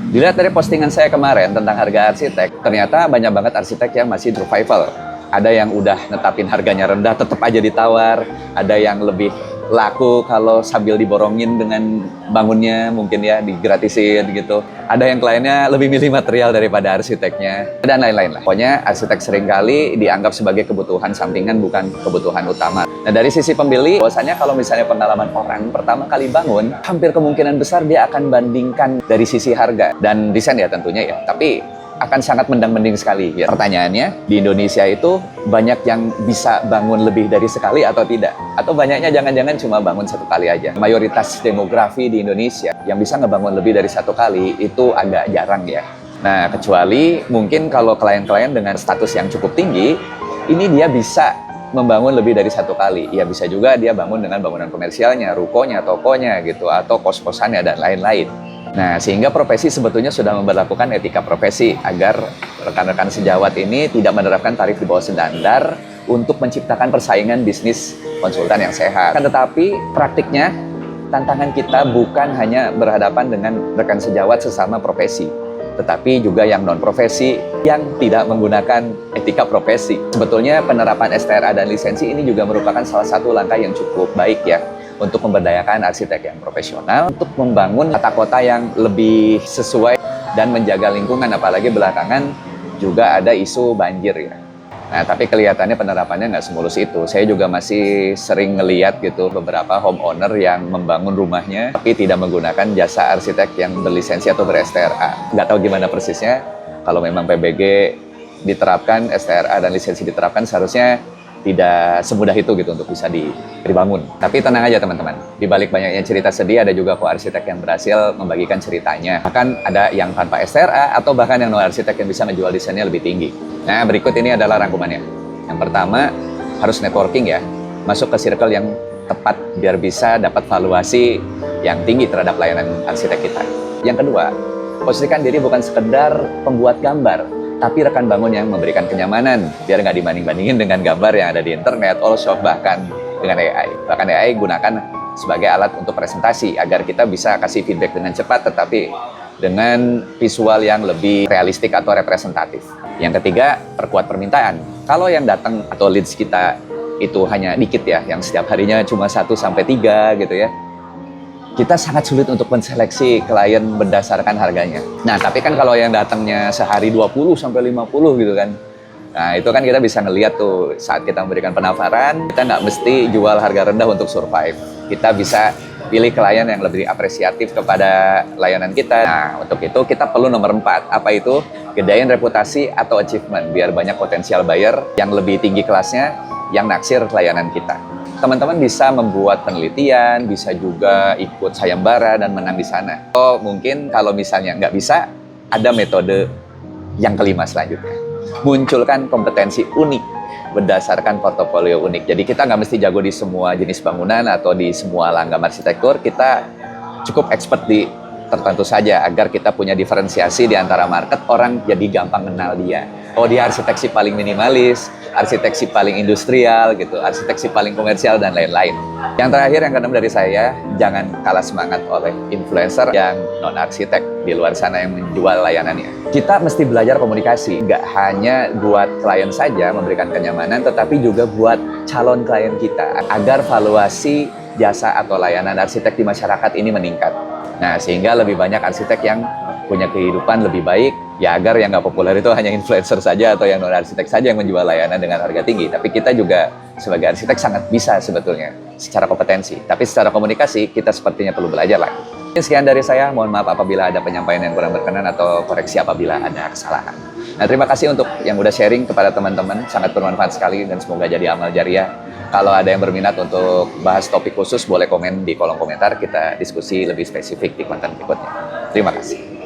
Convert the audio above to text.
Dilihat dari postingan saya kemarin tentang harga arsitek, ternyata banyak banget arsitek yang masih survival. Ada yang udah netapin harganya rendah, tetap aja ditawar. Ada yang lebih laku kalau sambil diborongin dengan bangunnya, mungkin ya digratisin gitu. Ada yang kliennya lebih milih material daripada arsiteknya, dan lain-lain lah. Pokoknya arsitek seringkali dianggap sebagai kebutuhan sampingan, bukan kebutuhan utama. Nah, dari sisi pembeli, bahwasanya kalau misalnya pengalaman orang pertama kali bangun, hampir kemungkinan besar dia akan bandingkan dari sisi harga dan desain ya tentunya ya. Tapi akan sangat mendang-mending sekali. Ya. Pertanyaannya, di Indonesia itu banyak yang bisa bangun lebih dari sekali atau tidak? Atau banyaknya jangan-jangan cuma bangun satu kali aja? Mayoritas demografi di Indonesia yang bisa ngebangun lebih dari satu kali itu agak jarang ya. Nah, kecuali mungkin kalau klien-klien dengan status yang cukup tinggi, ini dia bisa membangun lebih dari satu kali. Ya bisa juga dia bangun dengan bangunan komersialnya, rukonya, tokonya gitu, atau kos-kosannya dan lain-lain. Nah, sehingga profesi sebetulnya sudah memberlakukan etika profesi agar rekan-rekan sejawat ini tidak menerapkan tarif di bawah standar untuk menciptakan persaingan bisnis konsultan yang sehat. Tetapi praktiknya, tantangan kita bukan hanya berhadapan dengan rekan sejawat sesama profesi, tetapi juga yang non-profesi yang tidak menggunakan etika profesi. Sebetulnya penerapan STRA dan lisensi ini juga merupakan salah satu langkah yang cukup baik ya, untuk memberdayakan arsitek yang profesional, untuk membangun tata kota yang lebih sesuai dan menjaga lingkungan, apalagi belakangan juga ada isu banjir ya. Nah, tapi kelihatannya penerapannya nggak semulus itu. Saya juga masih sering ngeliat gitu beberapa homeowner yang membangun rumahnya tapi tidak menggunakan jasa arsitek yang berlisensi atau ber-STRA. Nggak tahu gimana persisnya. Kalau memang PBG diterapkan, STRA dan lisensi diterapkan, seharusnya tidak semudah itu gitu untuk bisa dibangun. Tapi tenang aja teman-teman, di balik banyaknya cerita sedih ada juga kok arsitek yang berhasil membagikan ceritanya. Bahkan ada yang tanpa STRA atau bahkan yang non arsitek yang bisa menjual desainnya lebih tinggi. Nah, berikut ini adalah rangkumannya. Yang pertama, harus networking ya. Masuk ke circle yang tepat biar bisa dapat valuasi yang tinggi terhadap layanan arsitek kita. Yang kedua, posisikan diri bukan sekedar pembuat gambar, tapi rekan bangun yang memberikan kenyamanan, biar nggak dibanding-bandingin dengan gambar yang ada di internet, all shop, bahkan dengan AI. Bahkan AI gunakan sebagai alat untuk presentasi, agar kita bisa kasih feedback dengan cepat, tetapi dengan visual yang lebih realistik atau representatif. Yang ketiga, perkuat permintaan. Kalau yang datang atau leads kita itu hanya dikit ya, yang setiap harinya cuma 1-3 gitu ya, kita sangat sulit untuk menseleksi klien berdasarkan harganya. Nah, tapi kan kalau yang datangnya sehari 20-50 gitu kan, nah itu kan kita bisa ngeliat tuh saat kita memberikan penawaran, kita nggak mesti jual harga rendah untuk survive. Kita bisa pilih klien yang lebih apresiatif kepada layanan kita. Nah, untuk itu kita perlu nomor 4. Apa itu? Gedein reputasi atau achievement, biar banyak potensial buyer yang lebih tinggi kelasnya yang naksir layanan kita. Teman-teman bisa membuat penelitian, bisa juga ikut sayembara dan menang di sana. Oh, mungkin kalau misalnya nggak bisa, ada metode yang kelima selanjutnya. Munculkan kompetensi unik berdasarkan portofolio unik. Jadi kita nggak mesti jago di semua jenis bangunan atau di semua langgam arsitektur. Kita cukup expert di tertentu saja agar kita punya diferensiasi di antara market, orang jadi gampang kenal dia. Oh, dia arsitek si paling minimalis, arsitek si paling industrial gitu, arsitek si paling komersial dan lain-lain. Yang terakhir, yang keenam dari saya, jangan kalah semangat oleh influencer yang non-arsitek di luar sana yang menjual layanannya. Kita mesti belajar komunikasi, nggak hanya buat klien saja memberikan kenyamanan, tetapi juga buat calon klien kita, agar valuasi jasa atau layanan arsitek di masyarakat ini meningkat. Nah, sehingga lebih banyak arsitek yang punya kehidupan lebih baik, ya agar yang nggak populer itu hanya influencer saja atau yang non-arsitek saja yang menjual layanan dengan harga tinggi. Tapi kita juga sebagai arsitek sangat bisa sebetulnya secara kompetensi. Tapi secara komunikasi kita sepertinya perlu belajar lagi. Sekian dari saya, mohon maaf apabila ada penyampaian yang kurang berkenan atau koreksi apabila ada kesalahan. Nah, terima kasih untuk yang udah sharing kepada teman-teman, sangat bermanfaat sekali dan semoga jadi amal jariah. Kalau ada yang berminat untuk bahas topik khusus, boleh komen di kolom komentar, kita diskusi lebih spesifik di konten berikutnya. Terima kasih.